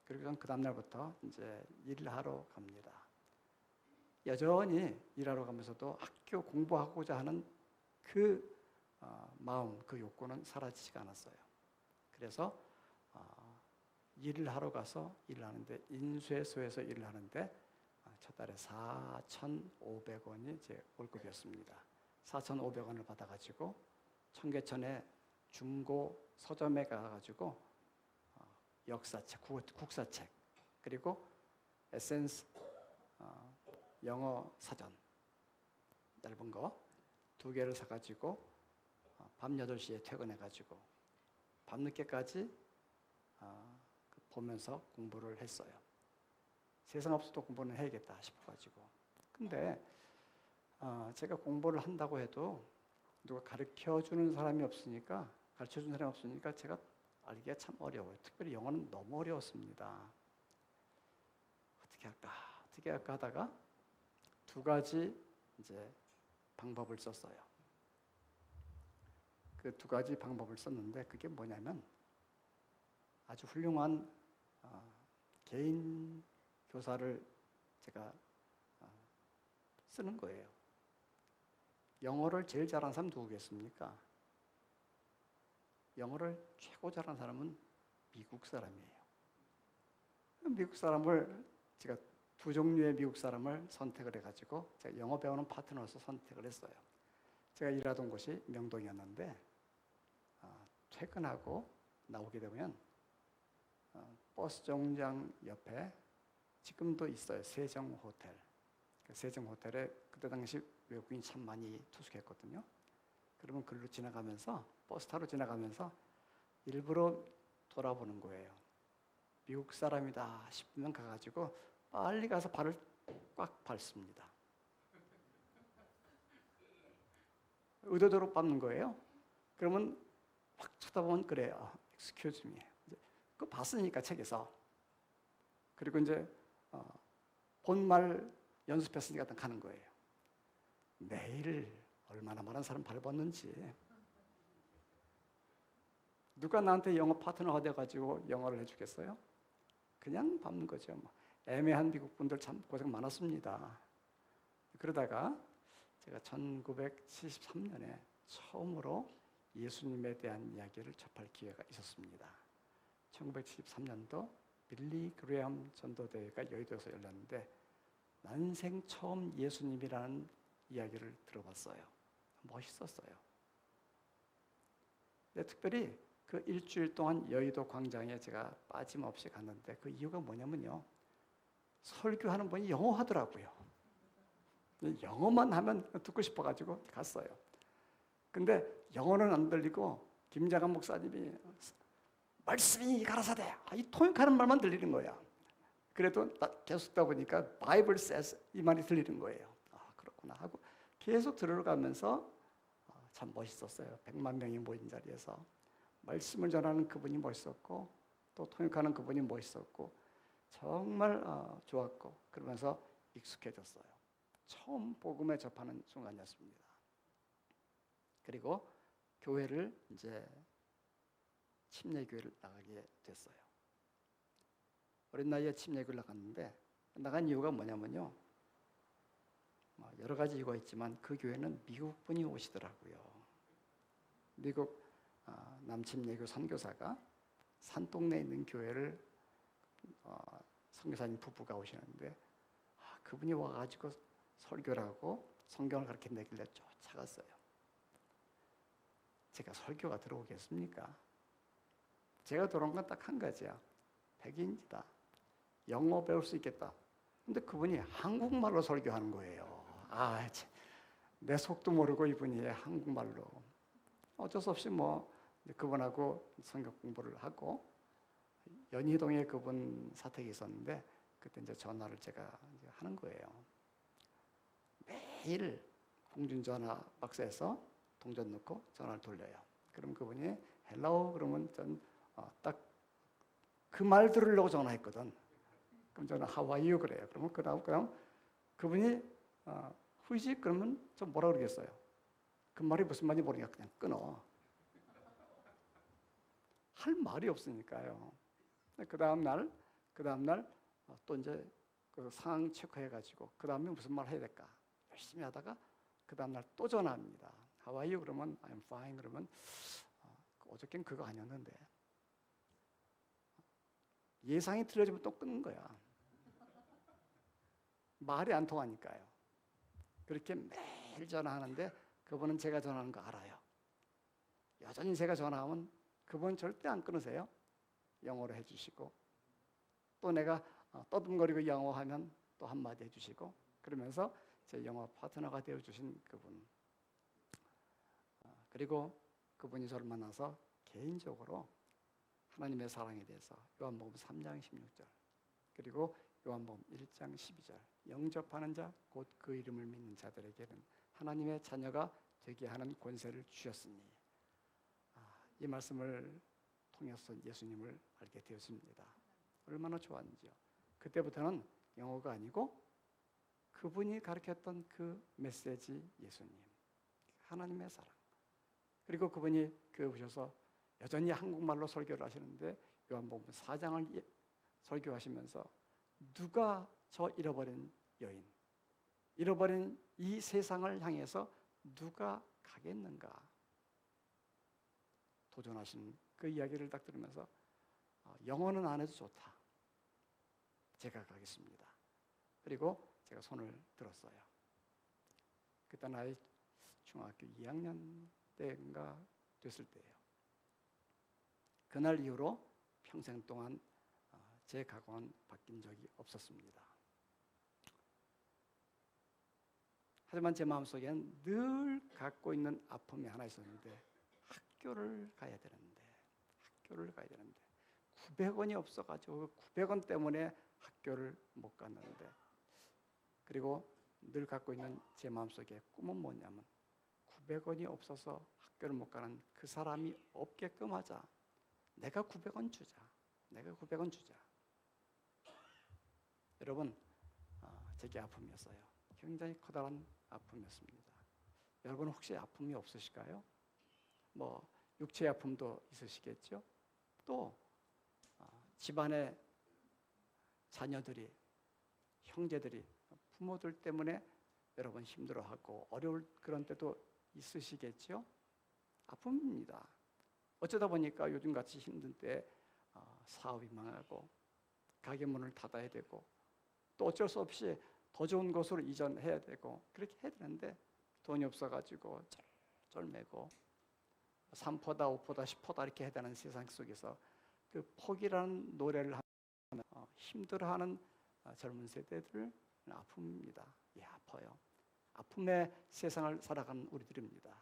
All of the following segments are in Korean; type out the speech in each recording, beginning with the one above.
그리고 저는 그 다음날부터 이제 일을 하러 갑니다. 여전히 일하러 가면서도 학교 공부하고자 하는 그 마음, 그 욕구는 사라지지가 않았어요. 그래서 일을 하러 가서 일을 하는데, 인쇄소에서 일을 하는데 첫 달에 4,500원이 제 월급이었습니다. 4,500원을 받아가지고 청계천에 중고 서점에 가가지고 역사책, 국사책, 그리고 에센스 영어 사전 얇은 거 2개를 사가지고 밤 8시에 퇴근해가지고 밤늦게까지 보면서 공부를 했어요. 세상 없어도 공부는 해야겠다 싶어가지고. 근데 제가 공부를 한다고 해도 누가 가르쳐주는 사람이 없으니까, 제가 알기가 참 어려워요. 특별히 영어는 너무 어려웠습니다. 어떻게 할까 하다가 2가지 이제 방법을 썼어요. 그 2가지 방법을 썼는데, 그게 뭐냐면 아주 훌륭한 개인 교사를 제가 쓰는 거예요. 영어를 제일 잘하는 사람 누구겠습니까? 영어를 최고 잘하는 사람은 미국 사람이에요. 미국 사람을 제가 2 종류의 미국 사람을 선택을 해가지고 제가 영어 배우는 파트너로서 선택을 했어요. 제가 일하던 곳이 명동이었는데 퇴근하고 나오게 되면 버스 정류장 옆에 지금도 있어요. 세정호텔. 세정호텔에 그때 당시 외국인이 참 많이 투숙했거든요. 그러면 글로 지나가면서, 버스 타러 지나가면서 일부러 돌아보는 거예요. 미국 사람이다 싶으면 가가지고 빨리 가서 발을 꽉 밟습니다. 의도적으로 밟는 거예요. 그러면 확 쳐다보면 그래요. Excuse me. 그거 봤으니까 책에서. 그리고 이제 본말 연습했으니까 가는 거예요. 매일 얼마나 많은 사람 밟았는지. 누가 나한테 영어 파트너가 돼가지고 영어를 해주겠어요? 그냥 밟는 거죠. 애매한 미국 분들 참 고생 많았습니다. 그러다가 제가 1973년에 처음으로 예수님에 대한 이야기를 접할 기회가 있었습니다. 1973년도 빌리 그레엄 전도대회가 여의도에서 열렸는데 난생 처음 예수님이라는 이야기를 들어봤어요. 멋있었어요. 근데 특별히 그 일주일 동안 여의도 광장에 제가 빠짐없이 갔는데 그 이유가 뭐냐면요, 설교하는 분이 영어 하더라고요. 영어만 하면 듣고 싶어가지고 갔어요. 근데 영어는 안 들리고 김장한 목사님이 말씀이 가라사대, 이 통역하는 말만 들리는 거야. 그래도 계속 듣다 보니까 Bible says 이 말이 들리는 거예요. 그렇구나 하고 계속 들어가면서 참 멋있었어요. 100만 명이 모인 자리에서 말씀을 전하는 그분이 멋있었고 또 통역하는 그분이 멋있었고 정말 좋았고, 그러면서 익숙해졌어요. 처음 복음에 접하는 순간이었습니다. 그리고 교회를 이제 침례교회를 나가게 됐어요. 어린 나이에 침례교회를 나갔는데 나간 이유가 뭐냐면요, 여러 가지 이유가 있지만 그 교회는 미국 분이 오시더라고요. 미국 남침례교 선교사가 산동네에 있는 교회를 선교사님 부부가 오시는데 그분이 와가지고 설교를 하고 성경을 그렇게 내길래 쫓아갔어요. 제가 설교가 들어오겠습니까? 제가 들어온 건 딱 한 가지야. 백인이다. 영어 배울 수 있겠다. 근데 그분이 한국말로 설교하는 거예요. 내 속도 모르고 이분이 한국말로. 어쩔 수 없이 그분하고 성경 공부를 하고, 연희동에 그분 사택이 있었는데 그때 이제 전화를 제가 이제 하는 거예요. 매일 공중전화 박스에서 동전 넣고 전화를 돌려요. 그럼 그분이 헬로우 그러면 전 딱 그 말 들으려고 전화했거든. 그럼 저는 How are you 그래요. 그러면 그다음 그분이 후이지 그러면 좀 뭐라 그러겠어요. 그 말이 무슨 말인지 모르니까 그냥 끊어. 할 말이 없으니까요. 그 다음 날 그 다음날 또 이제 그 상황 체크해가지고 그 다음에 무슨 말 해야 될까 열심히 하다가 그 다음날 또 전화합니다. How are you? 그러면 I'm fine. 그러면 어저께는 그거 아니었는데 예상이 틀려지면 또 끊는 거야. 말이 안 통하니까요. 그렇게 매일 전화하는데 그분은 제가 전화하는 거 알아요. 여전히 제가 전화하면 그분은 절대 안 끊으세요. 영어로 해주시고 또 내가 떠듬거리고 영어하면 또 한마디 해주시고 그러면서 제 영어 파트너가 되어주신 그분, 그리고 그분이 저를 만나서 개인적으로 하나님의 사랑에 대해서 요한복음 3장 16절 그리고 요한복음 1장 12절 영접하는 자 곧 그 이름을 믿는 자들에게는 하나님의 자녀가 되게 하는 권세를 주셨으니, 이 말씀을 통해서 예수님을 알게 되었습니다. 얼마나 좋았는지요. 그때부터는 영어가 아니고 그분이 가르쳤던 그 메시지, 예수님, 하나님의 사랑, 그리고 그분이 교회 오셔서 여전히 한국말로 설교를 하시는데 요한복음 4장을 설교하시면서 누가 저 잃어버린 여인, 잃어버린 이 세상을 향해서 누가 가겠는가 도전하신 그 이야기를 딱 들으면서 영어는 안 해도 좋다, 제가 가겠습니다. 그리고 제가 손을 들었어요. 그때 나이 중학교 2학년 때인가 됐을 때예요. 그날 이후로 평생 동안 제 각오는 바뀐 적이 없었습니다. 하지만 제 마음속에는 늘 갖고 있는 아픔이 하나 있었는데 학교를 가야 되는데 900원이 없어가지고 900원 때문에 학교를 못 갔는데, 그리고 늘 갖고 있는 제 마음속에 꿈은 뭐냐면 900원이 없어서 학교를 못 가는 그 사람이 없게끔 하자. 내가 900원 주자. 여러분, 제게 아픔이었어요. 굉장히 커다란 아픔이었습니다. 여러분 혹시 아픔이 없으실까요? 뭐 육체의 아픔도 있으시겠죠? 또 집안의 자녀들이, 형제들이, 부모들 때문에 여러분 힘들어하고 어려울 그런 때도 있으시겠죠? 아픔입니다. 어쩌다 보니까 요즘같이 힘든 때 사업이 망하고 가게 문을 닫아야 되고 또 어쩔 수 없이 더 좋은 곳으로 이전해야 되고 그렇게 해야 되는데 돈이 없어가지고 쩔매고 3포다 5포다 10포다 이렇게 해야 되는 세상 속에서 그 포기라는 노래를 하면 힘들어하는 젊은 세대들 아픔입니다. 예, 아파요. 아픔의 세상을 살아가는 우리들입니다.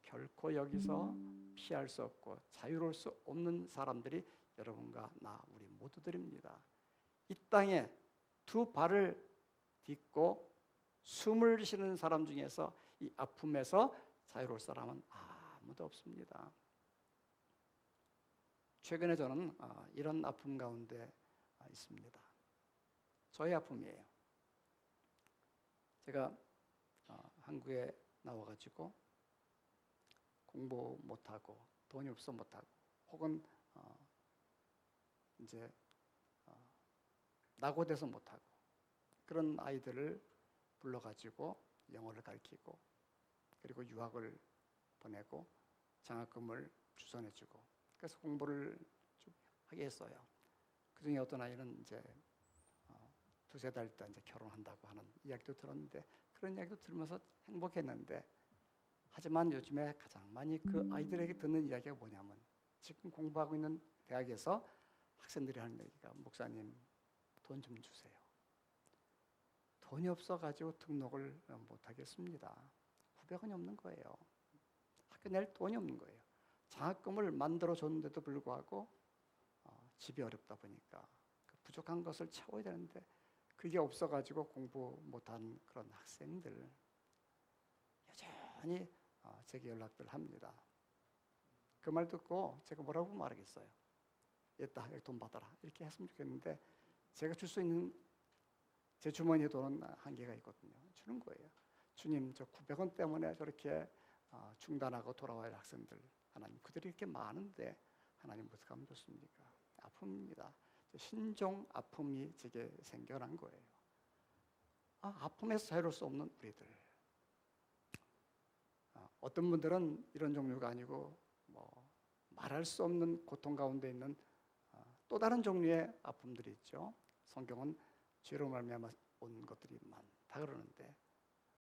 결코 여기서 피할 수 없고 자유로울 수 없는 사람들이 여러분과 나 우리 모두들입니다. 이 땅에 두 발을 딛고 숨을 쉬는 사람 중에서 이 아픔에서 자유로울 사람은 아무도 없습니다. 최근에 저는 이런 아픔 가운데 있습니다. 저의 아픔이에요. 제가 한국에 나와가지고 공부 못하고 돈이 없어 못하고 혹은 이제 낙오돼서 못하고 그런 아이들을 불러가지고 영어를 가르치고 그리고 유학을 보내고 장학금을 주선해주고 그래서 공부를 좀 하게 했어요. 그중에 어떤 아이는 이제 두세 달 있다 이제 결혼한다고 하는 이야기도 들었는데 그런 이야기도 들으면서 행복했는데, 하지만 요즘에 가장 많이 그 아이들에게 듣는 이야기가 뭐냐면 지금 공부하고 있는 대학에서 학생들이 하는 얘기가 목사님 돈 좀 주세요. 돈이 없어가지고 등록을 못하겠습니다. 900원이 없는 거예요. 학교 낼 돈이 없는 거예요. 장학금을 만들어줬는데도 불구하고 집이 어렵다 보니까 그 부족한 것을 채워야 되는데 그게 없어가지고 공부 못한 그런 학생들 여전히 제게 연락들 합니다. 그 말 듣고 제가 뭐라고 말하겠어요. 얘다 여기 돈 받아라 이렇게 했으면 좋겠는데 제가 줄 수 있는 제 주머니에 돈은 한계가 있거든요. 주는 거예요. 주님 저 900원 때문에 저렇게 중단하고 돌아와야 할 학생들 하나님 그들이 이렇게 많은데 하나님 어떻게 하면 좋습니까? 아픕니다. 신종 아픔이 제게 생겨난 거예요. 아픔에서 자유로울 수 없는 우리들. 어떤 분들은 이런 종류가 아니고 말할 수 없는 고통 가운데 있는 또 다른 종류의 아픔들이 있죠. 성경은 죄로 말미암아 온 것들이 많다 그러는데